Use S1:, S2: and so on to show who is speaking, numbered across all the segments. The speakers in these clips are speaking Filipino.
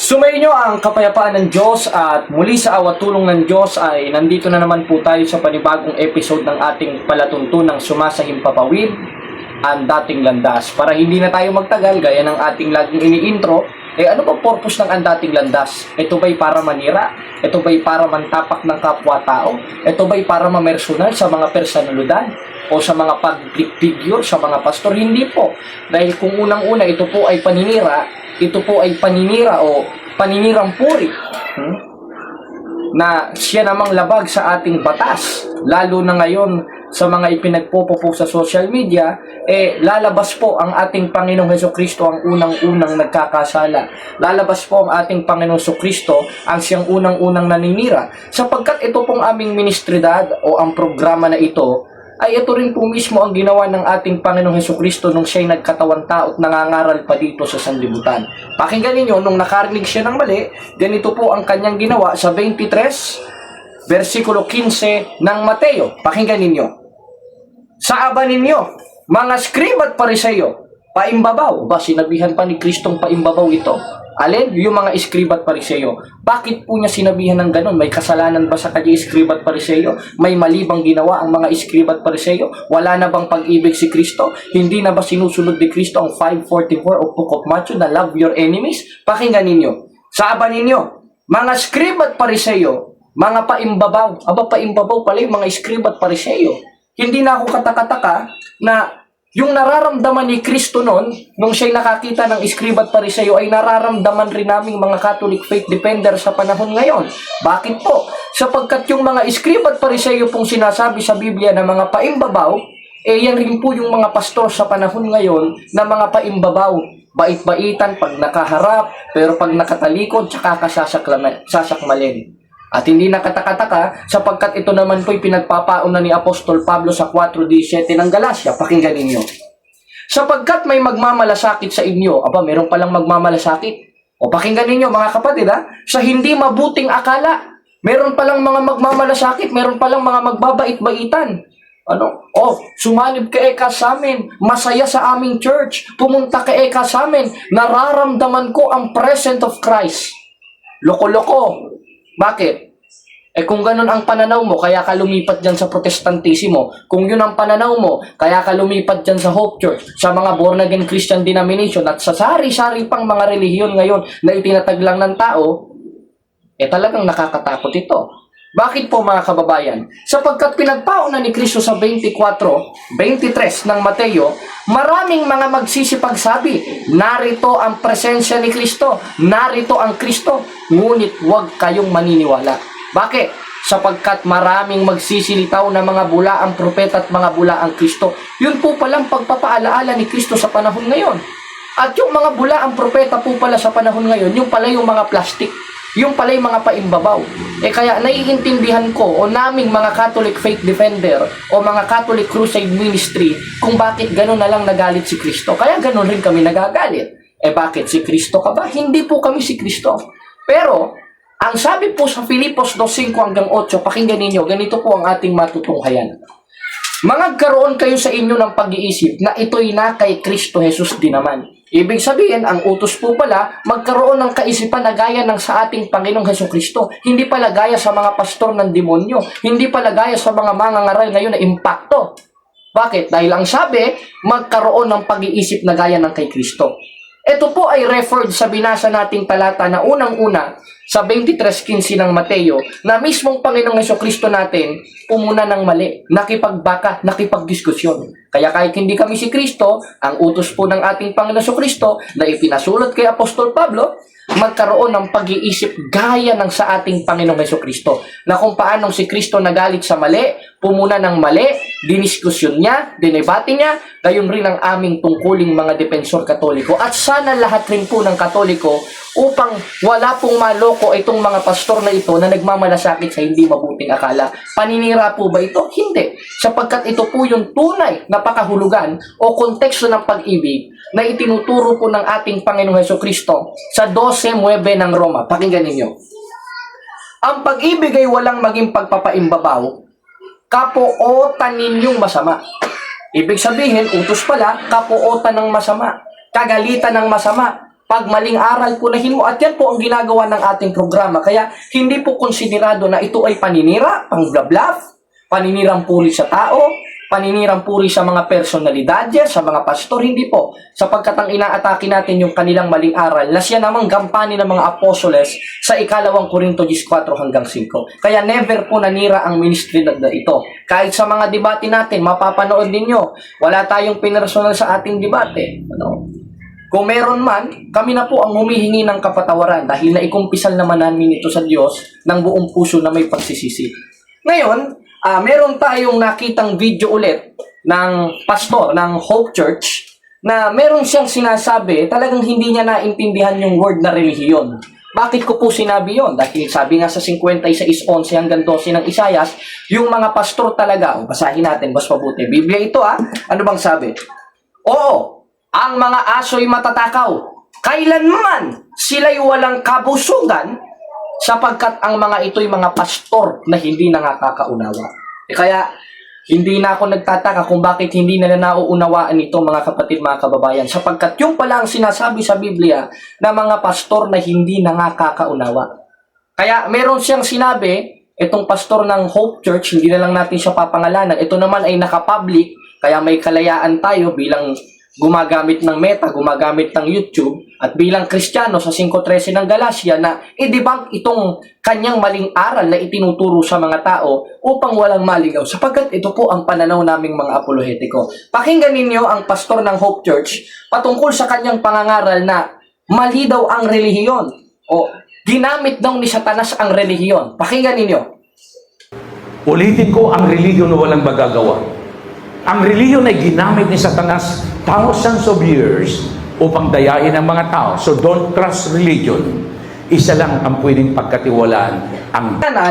S1: Sumayin nyo ang kapayapaan ng Diyos at muli sa awat tulong ng Diyos ay nandito na naman po tayo sa panibagong episode ng ating palatuntunang Sumasahimpapawid ang dating landas. Para hindi na tayo magtagal, gaya ng ating laging ini-intro, ano ba purpose ng ang dating landas? Ito ba'y para manira? Ito ba'y para mantapak ng kapwa-tao? Ito ba'y para mamersonal sa mga personalidad? O sa mga public figure, sa mga pastor? Hindi po. Dahil kung unang-una ito po ay paninira, ito po ay paninira o paninirang puri na siya namang labag sa ating batas, lalo na ngayon sa mga ipinagpopopo sa social media, lalabas po ang ating Panginoong Hesukristo ang unang-unang nagkakasala. Lalabas po ang ating Panginoong Hesukristo ang siyang unang-unang naninira. Sapagkat ito pong aming ministridad o ang programa na ito, ay ito rin po mismo ang ginawa ng ating Panginoong Hesukristo nung siya'y nagkatawan tao at nangangaral pa dito sa sanlibutan. Pakinggan ninyo, nung nakarinig siya ng mali, ganito po ang kanyang ginawa sa 23, versikulo 15 ng Mateo. Pakinggan ninyo. Sa aba ninyo, mga skrib at pariseyo, paimbabaw. Ba, sinabihan pa ni Kristong paimbabaw ito? Alin? Yung mga iskrib at pariseyo. Bakit po niya sinabihan ng ganun? May kasalanan ba sa kanya iskrib at pariseyo? May mali bang ginawa ang mga iskrib at pariseyo? Wala na bang pag-ibig si Kristo? Hindi na ba sinusunod ni Kristo ang 544 o Book of Matthew na love your enemies? Pakinggan ninyo. Sa aba ninyo, mga iskrib at pariseyo, mga paimbabaw. Aba, paimbabaw pala yung mga iskrib at pariseyo. Hindi na ako katakataka na yung nararamdaman ni Kristo nung siya'y nakakita ng iskrib at pariseyo ay nararamdaman rin naming mga Catholic faith defender sa panahon ngayon. Bakit po? Sapagkat yung mga iskrib at pariseyo pong sinasabi sa Biblia na mga paimbabaw, yan rin po yung mga pastor sa panahon ngayon na mga paimbabaw. Bait-baitan pag nakaharap, pero pag nakatalikod, tsaka sasakmalin. At hindi nakatakataka sapagkat ito naman po'y pinagpapauna ni Apostol Pablo sa 4:17 ng Galacia. Pakinggan ninyo. Sapagkat may magmamalasakit sa inyo. Aba, meron palang magmamalasakit. O pakinggan ninyo mga kapatid sa hindi mabuting akala. Meron palang mga magmamalasakit. Meron palang mga magbabait-baitan. Sumanib ka sa amin. Masaya sa aming church. Pumunta ka sa amin. Nararamdaman ko ang presence of Christ. Loko-loko. Bakit? Kung ganun ang pananaw mo, kaya ka lumipat dyan sa Protestantismo. Kung yun ang pananaw mo, kaya ka lumipat dyan sa Hope Church, sa mga born-again Christian denomination, at sa sari-sari pang mga relihiyon ngayon na itinatag lang ng tao, talagang nakakatakot ito. Bakit po mga kababayan? Sapagkat pinagpauna ni Kristo sa 24:23 ng Mateo, maraming mga magsisipagsabi, narito ang presensya ni Kristo, narito ang Kristo, ngunit huwag kayong maniniwala. Bakit? Sapagkat maraming magsisilitaw na mga bulaang propeta at mga bulaang Kristo. Yun po palang pagpapaalaala ni Kristo sa panahon ngayon. At yung mga bulaang propeta po pala sa panahon ngayon, yung pala yung mga plastic. Yung pala yung mga paimbabaw. Kaya naiintindihan ko o naming mga Catholic faith defender o mga Catholic crusade ministry kung bakit gano'n na lang nagalit si Kristo. Kaya gano'n rin kami nagagalit. Bakit? Si Kristo ka ba? Hindi po kami si Kristo. Pero, ang sabi po sa Filipos 2:5-8, pakinggan ninyo, ganito po ang ating matutunghayan. Magkaroon kayo sa inyo ng pag-iisip na ito'y na kay Kristo Jesus din naman. Ibig sabihin, ang utos po pala, magkaroon ng kaisipan na gaya ng sa ating Panginoong Hesukristo. Hindi pala gaya sa mga pastor ng demonyo. Hindi pala gaya sa mga mangangaral ngayon na impacto. Bakit? Dahil ang sabi, magkaroon ng pag-iisip na gaya ng kay Kristo. Ito po ay referred sa binasa nating talata na unang-una sa 23:15 ng Mateo na mismong Panginoong Hesukristo natin pumuna ng mali, nakipagbaka, nakipagdiskusyon. Kaya kahit hindi kami si Kristo, ang utos po ng ating Panginoong Hesukristo na ipinasulot kay Apostol Pablo, magkaroon ng pag-iisip gaya ng sa ating Panginoong Hesukristo na kung paanong si Kristo nagalit sa mali, pumuna ng mali, diniskusyon niya, dinebate niya, gayon rin ang aming tungkuling mga depensor Katoliko. At sana lahat rin po ng Katoliko upang wala pong maloko itong mga pastor na ito na nagmamalasakit sa hindi mabuting akala. Paninira po ba ito? Hindi. Sapagkat ito po yung tunay na pakahulugan o konteksto ng pag-ibig na itinuturo po ng ating Panginoong Hesukristo sa 12:9 ng Roma. Pakinggan ninyo. Ang pag-ibig ay walang maging pagpapaimbabaw, kapuotan ninyong masama. Ibig sabihin, utos pala, kapuotan ng masama, kagalitan ng masama, Pag maling aral punahin mo, at yan po ang ginagawa ng ating programa. Kaya hindi po konsiderado na ito ay paninira, pang-bluff, paninirang puri sa tao, paninirang puri sa mga personalidad, sa mga pastor, hindi po. Sapagkat ang inaatake natin yung kanilang maling aral na siya namang gampanin ng mga apostoles sa 2 Korinto 14 hanggang 5. Kaya never po nanira ang ministry na ito. Kahit sa mga debate natin, mapapanood ninyo, wala tayong pinersonal sa ating debate. Kung meron man, kami na po ang humihingi ng kapatawaran dahil naikumpisal naman namin ito sa Diyos ng buong puso na may pagsisisi. Ngayon, meron tayong nakitang video ulit ng pastor ng Hope Church na meron siyang sinasabi, talagang hindi niya naintindihan yung word na relihiyon. Bakit ko po sinabi yon? Dahil sabi nga sa 56:11 hanggang 12 ng Isayas, yung mga pastor talaga, basahin natin, mas mabuti. Biblia ito ano bang sabi? Oo, ang mga aso'y matatakaw, kailanman sila'y walang kabusugan, sapagkat ang mga ito'y mga pastor na hindi nakakaunawa. Kaya, hindi na ako nagtataka kung bakit hindi na nauunawaan ito, mga kapatid, mga kababayan, sapagkat yung pala ang sinasabi sa Biblia na mga pastor na hindi nakakaunawa. Kaya, meron siyang sinabi, itong pastor ng Hope Church, hindi na lang natin siya papangalanan, ito naman ay nakapublic, kaya may kalayaan tayo bilang gumagamit ng Meta, gumagamit ng YouTube, at bilang Kristiyano sa 5:13 ng Galacia na i-debunk itong kanyang maling aral na itinuturo sa mga tao upang walang maligaw, sapagkat ito po ang pananaw naming mga apolohetiko. Pakinggan ninyo ang pastor ng Hope Church patungkol sa kanyang pangangaral na mali daw ang relihiyon o ginamit daw ni Satanas ang relihiyon. Pakinggan ninyo.
S2: Ulitin ko, ang relihiyon na walang magagawa. Ang relihiyon ay ginamit ni Satanas thousands of years upang dayain ang mga tao. So don't trust religion. Isa lang ang pwedeng pagkatiwalaan.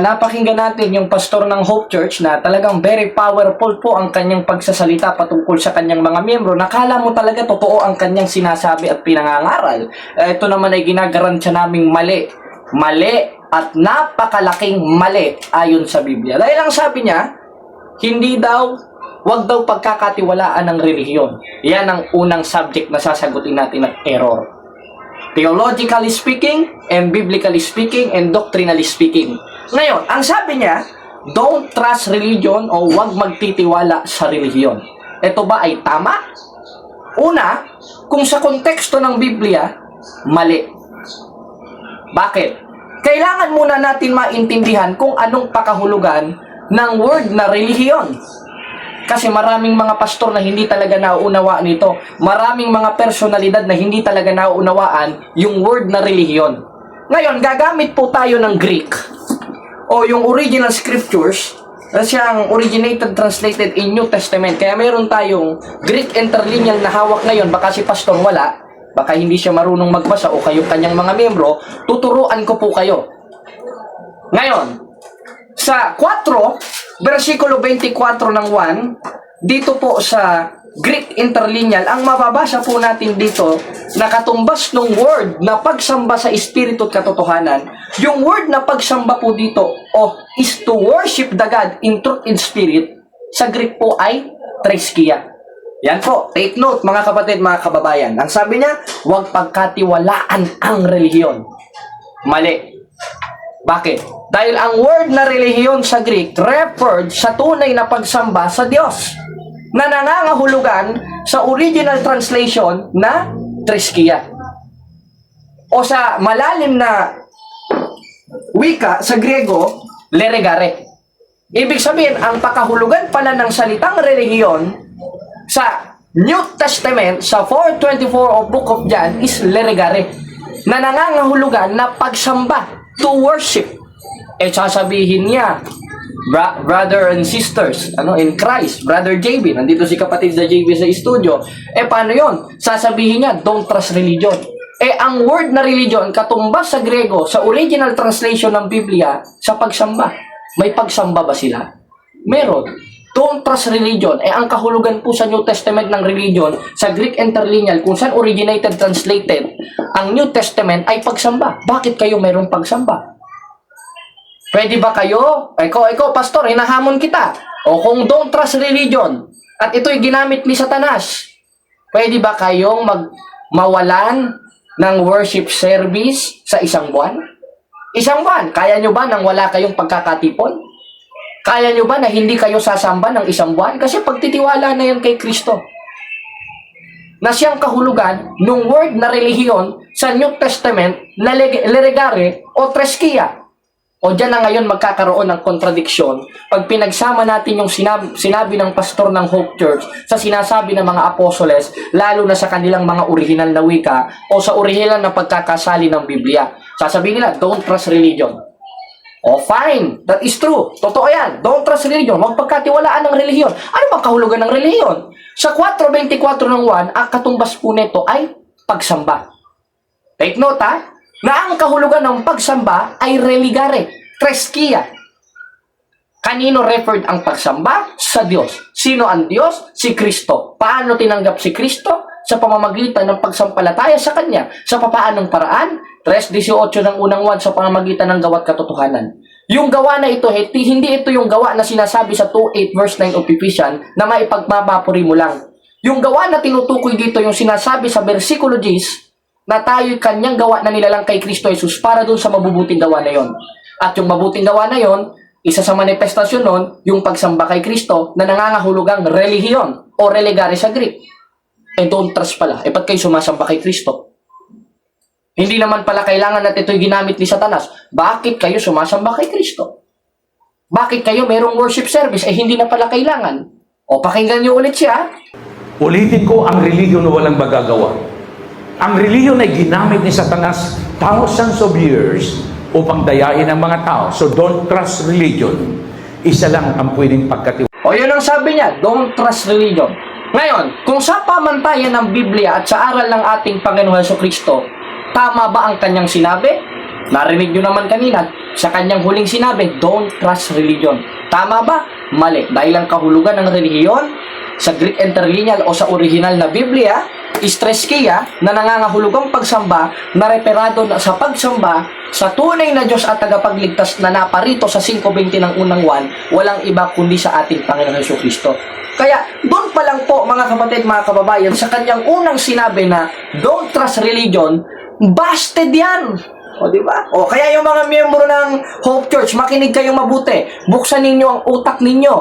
S1: Napakinggan natin yung pastor ng Hope Church na talagang very powerful po ang kanyang pagsasalita patungkol sa kanyang mga miyembro. Nakala mo talaga totoo ang kanyang sinasabi at pinangangaral. Ito naman ay ginagaransya naming mali. Mali at napakalaking mali ayon sa Biblia. Dahil ang sabi niya, huwag daw pagkakatiwalaan ng relihiyon. Yan ang unang subject na sasagutin natin ng error. Theologically speaking, and biblically speaking, and doctrinally speaking. Ngayon, ang sabi niya, don't trust religion o huwag magtitiwala sa relihiyon. Ito ba ay tama? Una, kung sa konteksto ng Biblia, mali. Bakit? Kailangan muna natin maintindihan kung anong pakahulugan ng word na relihiyon. Kasi maraming mga pastor na hindi talaga nauunawaan ito. Maraming mga personalidad na hindi talaga nauunawaan yung word na relihiyon. Ngayon, gagamit po tayo ng Greek o yung original scriptures na siyang originated, translated in New Testament. Kaya meron tayong Greek interlineal na hawak ngayon. Baka si pastor wala, baka hindi siya marunong magbasa o kayo kanyang mga miyembro, tuturuan ko po kayo. Ngayon, sa 4, versikulo 24 ng 1, dito po sa Greek interlineal, ang mababasa po natin dito na katumbas ng word na pagsamba sa espiritu at katotohanan, yung word na pagsamba po dito is to worship the God in truth and spirit, sa Greek po ay triskia. Yan po, take note mga kapatid, mga kababayan. Ang sabi niya, huwag pagkatiwalaan ang relihiyon. Mali. Bakit? Dahil ang word na relihiyon sa Greek referred sa tunay na pagsamba sa Diyos na nangangahulugan sa original translation na triskia. O sa malalim na wika sa Griego, leregare. Ibig sabihin, ang pakahulugan pala ng salitang relihiyon sa New Testament, sa 4:24 o Book of John, is leregare, na nangangahulugan na pagsamba, to worship. Sasabihin niya, brother and sisters, in Christ, Brother JB, nandito si kapatid sa JB sa studio, paano yon? Sasabihin niya, don't trust religion. Ang word na religion, katumbas sa Grego, sa original translation ng Biblia, sa pagsamba. May pagsamba ba sila? Meron. Don't trust religion. Ang kahulugan po sa New Testament ng religion, sa Greek interlineal, kung saan originated, translated, ang New Testament ay pagsamba. Bakit kayo mayroong pagsamba? Pwede ba kayo? Ikaw, pastor, hinahamon kita. O kung don't trust religion, at ito'y ginamit ni Satanas, pwede ba kayong mawalan ng worship service sa isang buwan? Isang buwan, kaya nyo ba nang wala kayong pagkakatipon? Kaya nyo ba na hindi kayo sasamba ng isang buwan? Kasi pagtitiwala na yan kay Kristo. Na siyang kahulugan ng word na relihiyon sa New Testament na leregare o treskia. O dyan na ngayon magkakaroon ng kontradiksyon pag pinagsama natin yung sinabi ng pastor ng Hope Church sa sinasabi ng mga apostoles, lalo na sa kanilang mga original na wika o sa original na pagkakasali ng Biblia. Sasabihin nila, don't trust religion. Oh, fine. That is true. Totoo yan. Don't trust religion. Huwag pagkatiwalaan ng relihiyon. Ano bang kahulugan ng relihiyon? Sa 4.24 ng 1, ang katumbas po nito ay pagsamba. Take note na ang kahulugan ng pagsamba ay religare, treskia. Kanino referred ang pagsamba? Sa Diyos. Sino ang Diyos? Si Kristo. Paano tinanggap si Kristo? Sa pamamagitan ng pagsampalataya sa Kanya. Sa papaanong paraan? 3.18 ng unang 1 sa pamamagitan ng gawa't katotohanan. Yung gawa na ito, hindi ito yung gawa na sinasabi sa 2.8 verse 9 of Ephesians na maipagmamapuri mo lang. Yung gawa na tinutukoy dito, yung sinasabi sa versikulo 10, na tayo'y kanyang gawa na nilalang kay Kristo Jesus para dun sa mabubuting gawa na yon. At yung mabuting gawa na yon, isa sa manifestasyon nun, yung pagsamba kay Kristo na nangangahulugang relihiyon o religare sa Greek. Don't trust pala. Ba't kayo sumasamba kay Kristo? Hindi naman pala kailangan na ito'y ginamit ni Satanas. Bakit kayo sumasamba kay Kristo? Bakit kayo merong worship service? Hindi na pala kailangan. O pakinggan niyo ulit siya.
S2: Ulitin ko, ang religion na walang magagawa. Ang relihiyon ay ginamit ni Satanas thousands of years upang dayain ang mga tao. So don't trust religion. Isa lang ang pwedeng pagkatiwala.
S1: O yun ang sabi niya, don't trust religion. Ngayon, kung sa pamantayan ng Biblia at sa aral ng ating Panginoon Jesucristo, tama ba ang kanyang sinabi? Narinig nyo naman kanina, sa kanyang huling sinabi, don't trust religion. Tama ba? Mali. Dahil ang kahulugan ng relihiyon sa Greek interlineal o sa original na Biblia, istreskia na nangangahulugang pagsamba na referado na sa pagsamba sa tunay na Diyos at tagapagligtas na naparito sa 5.20 ng unang 1, walang iba kundi sa ating Panginoon Jesucristo. Kaya doon pa lang po mga kapatid, mga kababayan, sa kanyang unang sinabi na don't trust religion, busted yan. O diba? O kaya yung mga miyembro ng Hope Church, makinig kayong mabuti. Buksan ninyo ang utak ninyo.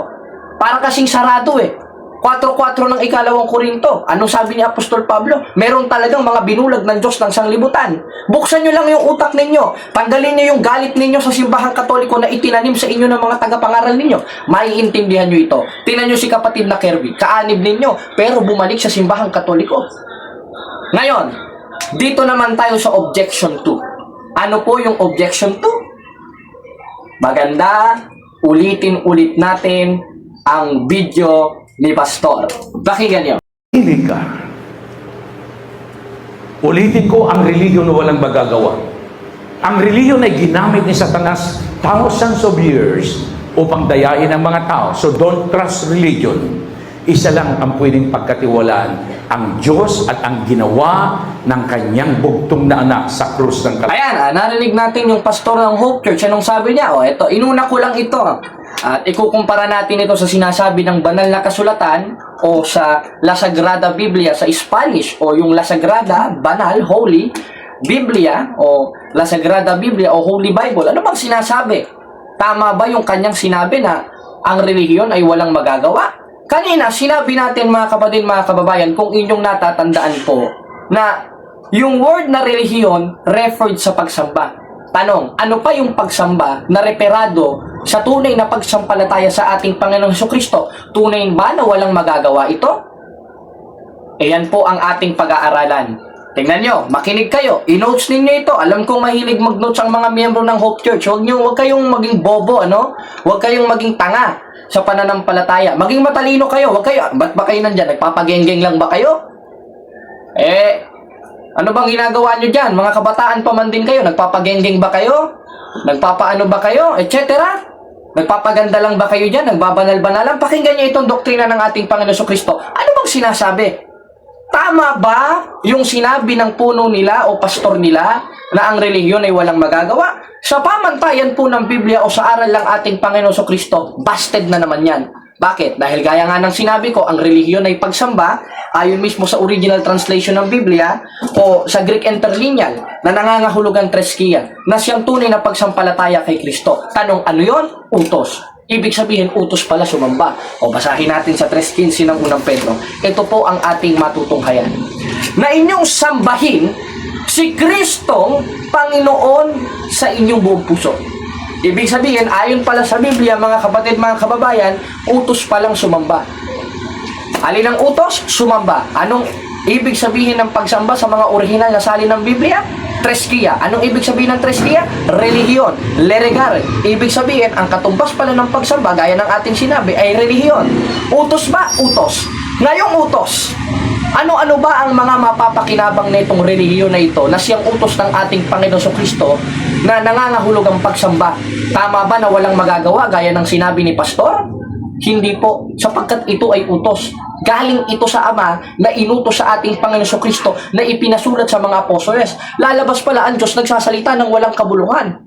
S1: Para kasing sarado 4.4 ng ikalawang Korinto. Anong sabi ni Apostol Pablo? Meron talagang mga binulag ng Diyos ng sanglibutan. Buksan nyo lang yung utak ninyo. Tanggalin nyo yung galit ninyo sa simbahang katoliko na itinanim sa inyo ng mga tagapangaral ninyo. Maiintindihan nyo ito. Tingnan nyo si kapatid na Kirby. Kaanib ninyo, pero bumalik sa simbahang katoliko. Ngayon, dito naman tayo sa objection 2. Ano po yung objection 2? Maganda, ulitin-ulit natin ang video ni Pastor. Pakinggan niyo.
S2: Pili ka. Ulitin ko, ang religion na walang magagawa. Ang religion ay ginamit ni Satanas thousands of years upang dayain ang mga tao. So don't trust religion. Isa lang ang pwedeng pagkatiwalaan, ang Diyos at ang ginawa ng kanyang bugtong na anak sa krus ng Kalbaryo.
S1: Ayan, narinig natin yung pastor ng Hope Church. Anong sabi niya? Ito, inuna ko lang ito. At ikukumpara natin ito sa sinasabi ng banal na kasulatan o sa La Sagrada Biblia sa Spanish o yung La Sagrada, banal, holy, Biblia o La Sagrada Biblia o Holy Bible. Ano bang sinasabi? Tama ba yung kanyang sinabi na ang relihiyon ay walang magagawa? Kanina, sinabi natin mga kapatid, mga kababayan, kung inyong natatandaan po, na yung word na relihiyon referred sa pagsamba. Tanong, ano pa yung pagsamba na referado sa tunay na pagsampalataya sa ating Panginoong Jesucristo? Tunay ba na walang magagawa ito? Ayan po ang ating pag-aaralan. Tingnan nyo, makinig kayo, i-notes ninyo ito. Alam kong mahilig mag-notes ang mga miyembro ng Hope Church. Huwag kayong maging bobo, Huwag kayong maging tanga sa pananampalataya. Maging matalino kayo. Ba't ba kayo nandyan? Nagpapagenggeng lang ba kayo? Ano bang ginagawa nyo dyan? Mga kabataan pa man din kayo. Nagpapagenggeng ba kayo? Nagpapaano ba kayo? Etc. Nagpapaganda lang ba kayo dyan? Nagbabanal-banalan? Pakinggan nyo itong doktrina ng ating Panginoon Jesucristo. Ano bang sinasabi? Tama ba yung sinabi ng puno nila o pastor nila na ang relihiyon ay walang magagawa? Sa pamantayan po ng Biblia o sa aral ng ating Panginoon Jesucristo, busted na naman yan. Bakit? Dahil gaya nga ng sinabi ko, ang relihiyon ay pagsamba, ayon mismo sa original translation ng Biblia o sa Greek interlineal na nangangahulugang treskia, na siyang tunay na pagsampalataya kay Kristo. Tanong, ano yon? Utos. Ibig sabihin, utos pala sumamba. O basahin natin sa 3:15 ng unang Pedro. Ito po ang ating matutunghayan. Na inyong sambahin si Kristong Panginoon sa inyong buong puso. Ibig sabihin, ayon pala sa Biblia, mga kapatid, mga kababayan, utos palang sumamba. Alin ang utos? Sumamba. Anong ibig sabihin ng pagsamba sa mga orihinal na salin ng Biblia? Treskia. Anong ibig sabihin ng treskia? Relihiyon. Leregar. Ibig sabihin, ang katumbas pala ng pagsamba, gaya ng ating sinabi, ay relihiyon. Utos ba? Utos. Ngayong utos, ano-ano ba ang mga mapapakinabang na itong relihiyon na ito na siyang utos ng ating Panginoon Kristo na nangangahulog ang pagsamba? Tama ba na walang magagawa gaya ng sinabi ni Pastor? Hindi po, sapagkat ito ay utos. Galing ito sa Ama na inutos sa ating Panginoon Kristo na ipinasulat sa mga apostoles. Lalabas pala ang Diyos nagsasalita ng walang kabuluhan.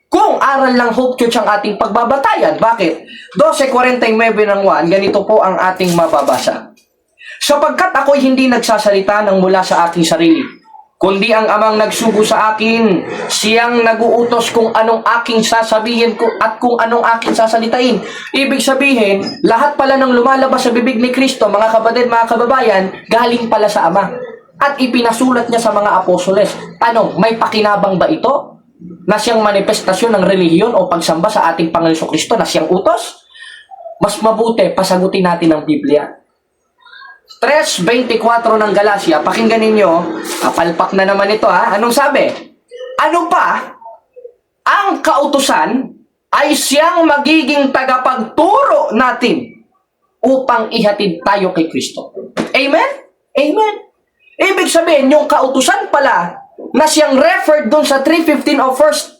S1: Kung aral lang Hope Church ang ating pagbabatayan, bakit? 12:49 ng 1, ganito po ang ating mababasa. Sapagkat ako'y hindi nagsasalita ng mula sa aking sarili, kundi ang Amang nagsugo sa akin, siyang naguutos kung anong aking sasabihin at kung anong aking sasalitain. Ibig sabihin, lahat pala ng lumalabas sa bibig ni Kristo, mga kapatid, mga kababayan, galing pala sa Ama. At ipinasulat niya sa mga apostoles. Tanong, may pakinabang ba ito? Na siyang manifestasyon ng relihiyon o pagsamba sa ating Panginoon Kristo na siyang utos? Mas mabuti, pasagutin natin ang Biblia. 3:24 ng Galacia, pakinggan ninyo, palpak na naman ito ha. Anong sabi? Ano pa? Ang kautusan ay siyang magiging tagapagturo natin upang ihatid tayo kay Kristo. Amen? Amen. Ibig sabihin, yung kautusan pala na siyang referred dun sa 3:15 of 1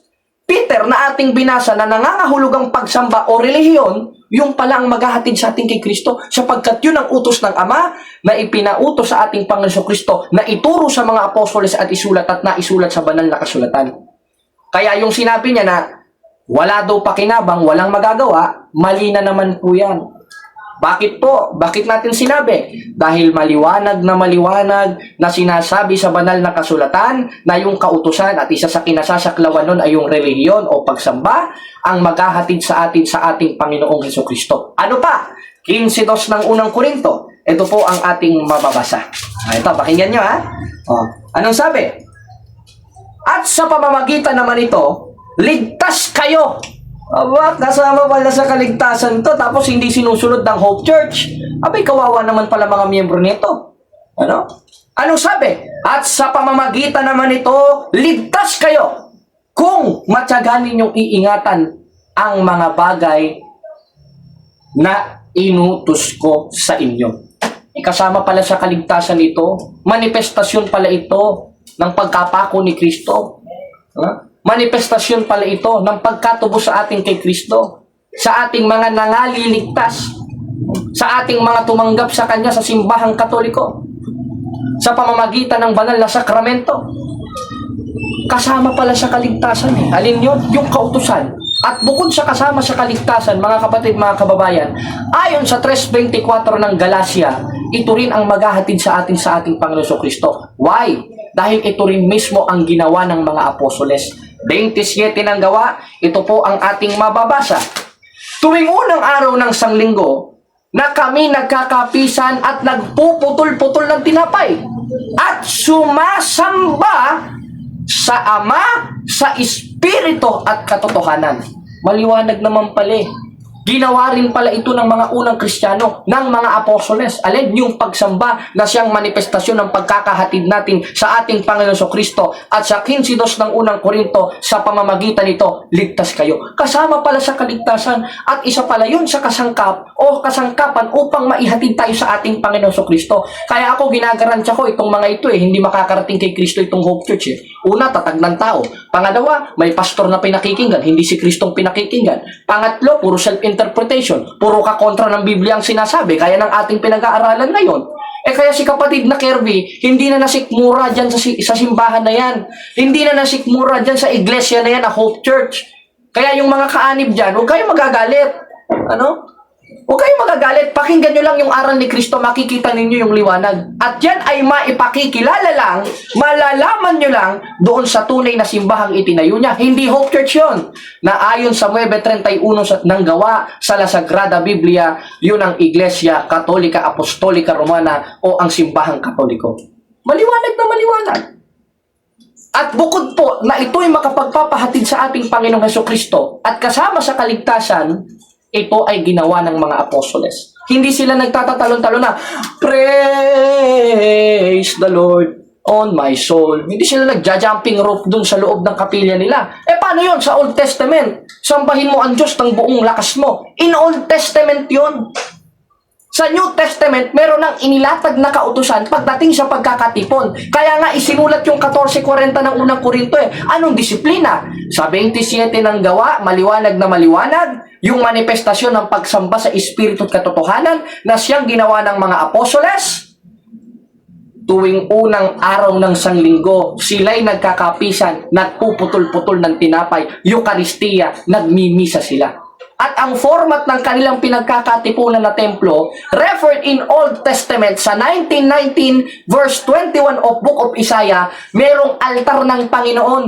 S1: Peter na ating binasa na nangangahulugang pagsamba o relihiyon, yung pala ang maghahatid sa ating kay Kristo, sapagkat yun ang utos ng Ama na ipinautos sa ating Panginoon Kristo na ituro sa mga apostoles at isulat at naisulat sa banal na kasulatan. Kaya yung sinabi niya na wala daw pakinabang, walang magagawa, mali na naman po yan. Bakit po? Bakit natin sinabi? Dahil maliwanag na sinasabi sa banal na kasulatan na yung kautusan at isa sa kinasasaklawan nun ay yung relihiyon o pagsamba ang maghahatid sa atin sa ating Panginoong Hesukristo. Ano pa? 15:2 ng unang Korinto. Ito po ang ating mababasa. Ito, pakinggan nyo ha. Anong sabi? At sa pamamagitan naman ito, ligtas kayo. Aba, kasama pala sa kaligtasan to, tapos hindi sinusunod ng Hope Church. Abay, kawawa naman pala mga miyembro nito. Ano? Anong sabi? At sa pamamagitan naman ito, ligtas kayo kung matyagan ninyong iingatan ang mga bagay na inutos ko sa inyo. Kasama pala sa kaligtasan ito, manifestasyon pala ito ng pagkapako ni Kristo. Manifestasyon pala ito ng pagkatubos sa ating kay Kristo, sa ating mga nangaliligtas, sa ating mga tumanggap sa Kanya sa simbahang Katoliko, sa pamamagitan ng banal na sakramento. Kasama pala sa kaligtasan eh. Alin yun? Yung kautusan. At bukod sa kasama sa kaligtasan, mga kapatid, mga kababayan, ayon sa 3:24 ng Galacia, ito rin ang maghahatid sa ating Panginoon Kristo. Why? Dahil ito rin mismo ang ginawa ng mga apostoles. 27 ng gawa, ito po ang ating mababasa. Tuwing unang araw ng sanglinggo, na kami nagkakapisan at nagpuputol-putol ng tinapay at sumasamba sa Ama, sa Espiritu at katotohanan. Maliwanag naman pala eh. Ginawa rin pala ito ng mga unang Kristiyano, ng mga apostoles. Alin? Yung pagsamba na siyang manifestasyon ng pagkakahatid natin sa ating Panginoon Kristo. At sa 15:2 ng unang Korinto, sa pamamagitan nito, ligtas kayo. Kasama pala sa kaligtasan at isa pala yun sa kasangkap o kasangkapan upang maihatid tayo sa ating Panginoon Kristo. Kaya ako ginagaransya ko itong mga ito eh, hindi makakarating kay Kristo itong Hope Church eh. Una, tatag ng tao. Pangalawa, may pastor na pinakikinggan, hindi si Kristong pinakikinggan. Pangatlo, puro self-interpretation. Puro kakontra ng Biblia ang sinasabi, kaya ng ating pinag-aaralan ngayon. Kaya si kapatid na Kirby, hindi na nasikmura dyan sa simbahan na yan. Hindi na nasikmura dyan sa iglesia na yan, na Hope Church. Kaya yung mga kaanib dyan, huwag kayong magagalit. Ano? Huwag kayong magagalit. Pakinggan nyo lang yung aral ni Kristo, makikita ninyo yung liwanag. At yan ay maipakikilala lang, malalaman nyo lang doon sa tunay na simbahang itinayo niya. Hindi Hope Church yun. Na ayon sa 9:31 ng gawa sa La Sagrada Biblia, yun ang Iglesia Katolika Apostolika Romana o ang simbahang Katoliko. Maliwanag na maliwanag. At bukod po na ito'y makapagpapahatid sa ating Panginoong Hesukristo at kasama sa kaligtasan, ito ay ginawa ng mga apostoles. Hindi sila nagtatatalon-talon na, praise the Lord on my soul. Hindi sila nagja-jumping rope dun sa loob ng kapilya nila. Paano yun? Sa Old Testament, sambahin mo ang Diyos ng buong lakas mo. In Old Testament yun. Sa New Testament, meron ng inilatag na kautusan pagdating sa pagkakatipon. Kaya nga isinulat yung 14:40 ng unang Korinto Anong disiplina? Sa 27 ng gawa, maliwanag na maliwanag, yung manifestasyon ng pagsamba sa Espiritu at katotohanan na siyang ginawa ng mga apostoles. Tuwing unang araw ng sanglinggo, sila'y nagkakapisan, nagpuputol-putol ng tinapay, Eucharistia, nagmimisa sila. At ang format ng kanilang pinagkakatipunan na templo, referred in Old Testament sa 19:19 verse 21 of Book of Isaiah, merong altar ng Panginoon.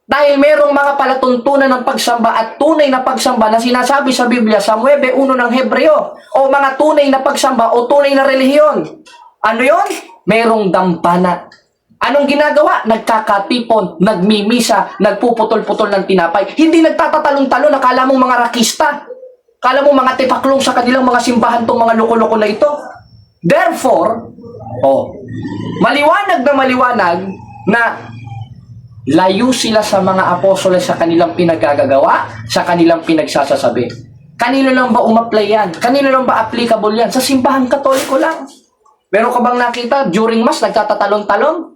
S1: Dahil merong mga palatuntunan ng pagsamba at tunay na pagsamba na sinasabi sa Biblia sa 9:1 ng Hebreo, o mga tunay na pagsamba o tunay na relihiyon. Ano yon? Merong dampana. Anong ginagawa? Nagkakatipon, nagmimisa, nagpuputol-putol ng tinapay. Hindi nagtatatalon-talon, nakala mong mga rakista. Kala mo mga tipaklong sa kanilang mga simbahan tong mga loko-loko na ito. Therefore, maliwanag na layo sila sa mga apostoles sa kanilang pinagagagawa, sa kanilang pinagsasasabi. Kanino lang ba umapply yan? Kanino lang ba applicable yan? Sa simbahang Katoliko lang. Meron ka bang nakita during Mass, nagtatatalon-talon?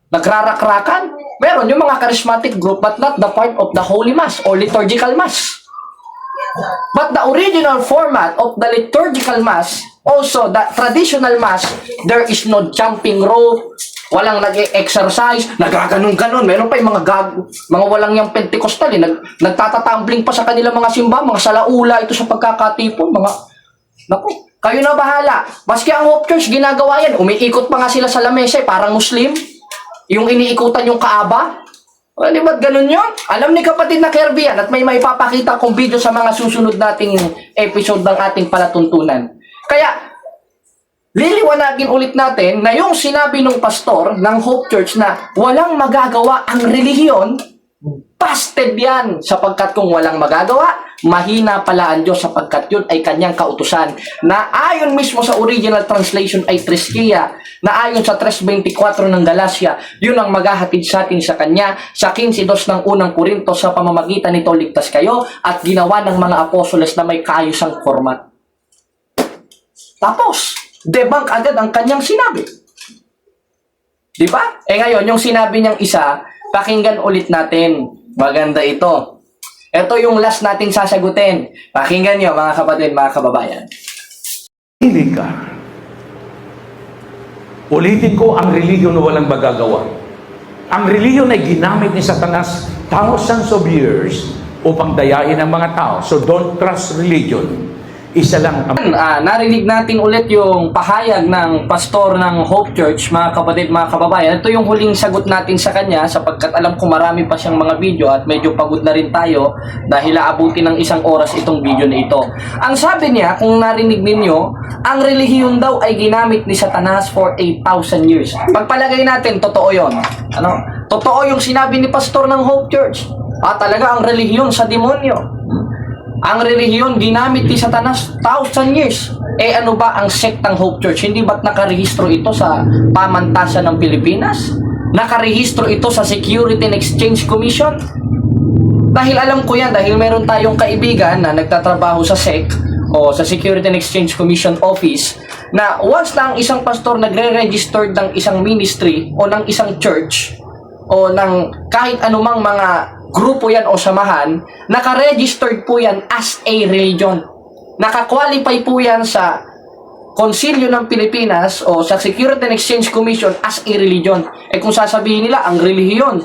S1: Nagrarak-rakan? Meron yung mga charismatic group but not the part of the Holy Mass or liturgical Mass. But the original format of the liturgical Mass, also the traditional Mass, there is no jumping rope, walang nag-exercise, nagaganon-ganon. Meron pa yung mga walang yung Pentecostal, nagtatatumbling pa sa kanilang mga simba, mga salaula, ito sa pagkakatipon, naku, kayo na bahala. Maski ang Hope Church, ginagawa yan. Umiikot pa nga sila sa lamesa, parang Muslim. Yung iniikutan yung Kaaba. Di ba't ganun yun? Alam ni kapatid na Kirby yan at may maipapakita kong video sa mga susunod nating episode ng ating palatuntunan. Kaya, liliwanagin ulit natin na yung sinabi ng pastor ng Hope Church na walang magagawa ang relihiyon, busted yan sapagkat kung walang magagawa, mahina pala ang Diyos sapagkat yun ay kanyang kautusan na ayon mismo sa original translation ay Triskia, na ayon sa 3:24 ng Galacia, yun ang maghahatid sa atin sa kanya sa 15:2 ng unang Korinto, sa pamamagitan nito ligtas kayo at ginawa ng mga apostoles na may kaayusang format. Tapos, debunk agad ang kanyang sinabi. Di ba? Ngayon, yung sinabi niyang isa, pakinggan ulit natin. Maganda ito. Ito yung last nating sasagutin. Pakinggan nyo, mga kapatid, mga kababayan.
S2: Pili ka. Ulitin ko, ang religion na walang magagawa. Ang religion ay ginamit ni Satanas thousands of years upang dayain ang mga tao. So don't trust religion. Isa lang ang...
S1: Narinig natin ulit yung pahayag ng pastor ng Hope Church, mga kapatid, mga kababayan. Ito yung huling sagot natin sa kanya sapagkat alam ko marami pa siyang mga video at medyo pagod na rin tayo dahil aabutin ng 1 oras itong video na ito. Ang sabi niya, kung narinig ninyo, ang relihiyon daw ay ginamit ni Satanas for 8,000 years. Pagpalagay natin, totoo yun. Totoo yung sinabi ni pastor ng Hope Church. Talaga ang relihiyon sa demonyo. Ang relihiyon ginamit ni Satanas 1,000 years. Ano ba ang sektang Hope Church? Hindi ba't nakarehistro ito sa pamantasan ng Pilipinas? Nakarehistro ito sa Security and Exchange Commission? Dahil alam ko yan, dahil meron tayong kaibigan na nagtatrabaho sa SEC o sa Security and Exchange Commission Office, na once na ang isang pastor nagre-register ng isang ministry o ng isang church o ng kahit anumang mga grupo yan o samahan, naka-registered po yan as a religion. Naka-qualify po yan sa Konsilyo ng Pilipinas o sa Security and Exchange Commission as a religion. Kung sasabihin nila, ang relihiyon,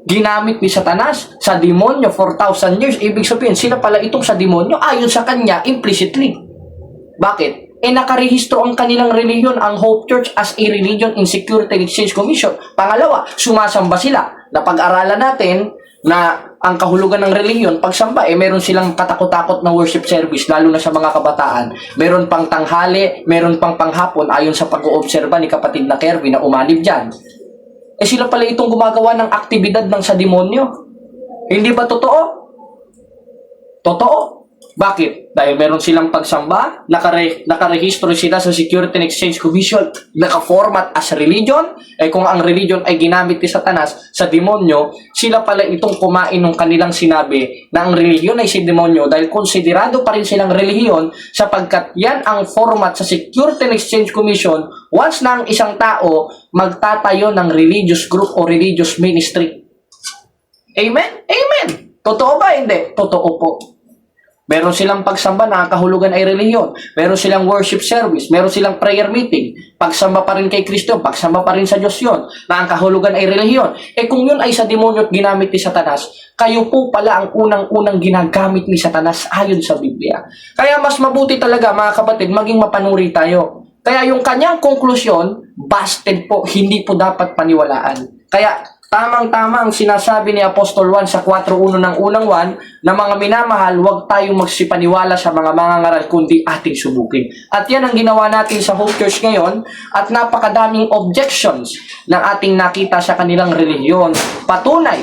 S1: ginamit ni Satanas sa demonyo for 1,000 years. Ibig sabihin, sila pala itong sa demonyo ayon sa kanya implicitly. Bakit? Nakarehistro ang kanilang religion, ang Hope Church, as a religion in Security and Exchange Commission. Pangalawa, sumasamba sila. Napag-aralan natin na ang kahulugan ng relihiyon, pagsamba, meron silang katakot-takot na worship service, lalo na sa mga kabataan. Meron pang tanghali, meron pang panghapon, ayon sa pag-oobserba ni kapatid na Kervin na umanib dyan. Sila pala itong gumagawa ng aktibidad ng sa demonyo. Hindi ba totoo? Totoo. Bakit? Dahil meron silang pagsamba, nakarehistro sila sa Security and Exchange Commission, naka-format as religion. Kung ang religion ay ginamit ni Satanas sa demonyo, sila pala itong kumain ng kanilang sinabi na ang religion ay si demonyo dahil konsiderado pa rin silang relihiyon sapagkat yan ang format sa Security and Exchange Commission once na ang isang tao magtatayo ng religious group o religious ministry. Amen? Amen! Totoo ba? Hindi. Totoo po. Meron silang pagsamba na ang kahulugan ay relihiyon. Meron silang worship service. Meron silang prayer meeting. Pagsamba pa rin kay Kristo, pagsamba pa rin sa Diyos yun, na ang kahulugan ay relihiyon. Kung yun ay sa demonyo at ginamit ni Satanas, kayo po pala ang unang-unang ginagamit ni Satanas ayon sa Biblia. Kaya mas mabuti talaga, mga kapatid, maging mapanuri tayo. Kaya yung kanyang konklusyon, busted po, hindi po dapat paniwalaan. Kaya tamang-tama ang sinasabi ni Apostol Juan sa 4:1 ng unang 1 na mga minamahal, huwag tayong magsipaniwala sa mga mangangaral kundi ating subukin. At yan ang ginawa natin sa Hope Church ngayon at napakadaming objections ng ating nakita sa kanilang relihiyon. Patunay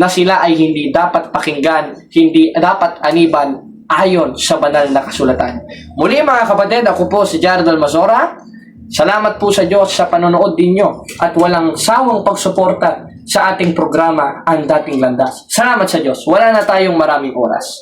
S1: na sila ay hindi dapat pakinggan, hindi dapat aniban ayon sa banal na kasulatan. Muli mga kapatid, ako po si Jared Almazora. Salamat po sa Diyos sa panonood ninyo at walang sawang pagsuporta sa ating programa, Ang Dating Landas. Salamat sa Diyos. Wala na tayong maraming oras.